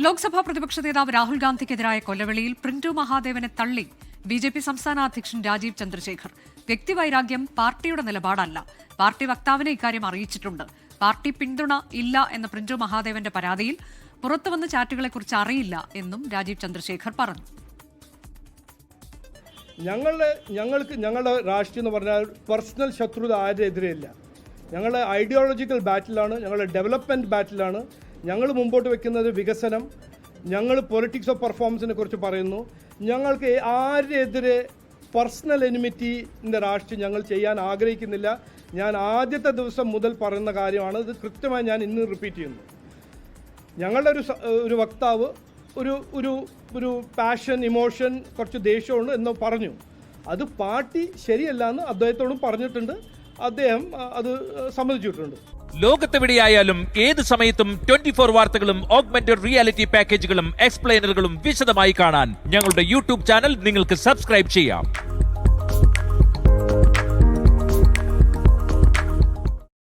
ലോക്സഭാ പ്രതിപക്ഷ നേതാവ് രാഹുൽ ഗാന്ധിക്കെതിരായ കൊലവിളിയിൽ പ്രിന്റു മഹാദേവനെ തള്ളി ബിജെപി സംസ്ഥാന അധ്യക്ഷൻ രാജീവ് ചന്ദ്രശേഖർ. വ്യക്തിവൈരാഗ്യം പാർട്ടിയുടെ നിലപാടല്ല. പാർട്ടി വക്താവിനെ ഇക്കാര്യം അറിയിച്ചിട്ടുണ്ട്. പാർട്ടി പിന്തുണ ഇല്ല എന്ന പ്രിന്റു മഹാദേവന്റെ പരാതിയിൽ പുറത്തുവന്ന ചാറ്റുകളെക്കുറിച്ച് അറിയില്ല എന്നും രാജീവ് ചന്ദ്രശേഖർ പറഞ്ഞു. ഞങ്ങളുടെ രാഷ്ട്രീയം എന്ന് പറഞ്ഞാൽ പേഴ്സണൽ ശത്രുത ആരെതിരെയില്ല. ഞങ്ങളുടെ ഐഡിയോളജിക്കൽ ബാറ്റിലാണ്, ഞങ്ങളുടെ ഡെവലപ്മെൻറ്റ് ബാറ്റിലാണ്. ഞങ്ങൾ മുമ്പോട്ട് വെക്കുന്നത് വികസനം. ഞങ്ങൾ പൊളിറ്റിക്സ് ഓഫ് പെർഫോമൻസിനെ കുറിച്ച് പറയുന്നു. ഞങ്ങൾക്ക് ആരെതിരെ പേഴ്സണൽ എനിമിറ്റിൻ്റെ രാഷ്ട്രീയം ഞങ്ങൾ ചെയ്യാൻ ആഗ്രഹിക്കുന്നില്ല. ഞാൻ ആദ്യത്തെ ദിവസം മുതൽ പറയുന്ന കാര്യമാണ്. ഇത് കൃത്യമായി ഞാൻ ഇന്ന് റിപ്പീറ്റ് ചെയ്യുന്നു. ഞങ്ങളുടെ ഒരു വക്താവ് ഒരു പാഷൻ, ഇമോഷൻ, കുറച്ച് ദേഷ്യമുണ്ട് എന്ന് പറഞ്ഞു. അത് പാർട്ടി ശരിയല്ല എന്ന് അദ്ദേഹത്തോടും പറഞ്ഞിട്ടുണ്ട്. അദ്ദേഹം അത് സമ്മതിച്ചിട്ടുണ്ട്. ലോകത്തെവിടെയായാലും ഏത് സമയത്തും 24 വാർത്തകളും ഓഗ്മെന്റഡ് റിയാലിറ്റി പാക്കേജുകളും എക്സ്പ്ലെയിനറുകളും വിശദമായി കാണാൻ ഞങ്ങളുടെ യൂട്യൂബ് ചാനൽ നിങ്ങൾക്ക് സബ്സ്ക്രൈബ് ചെയ്യാം.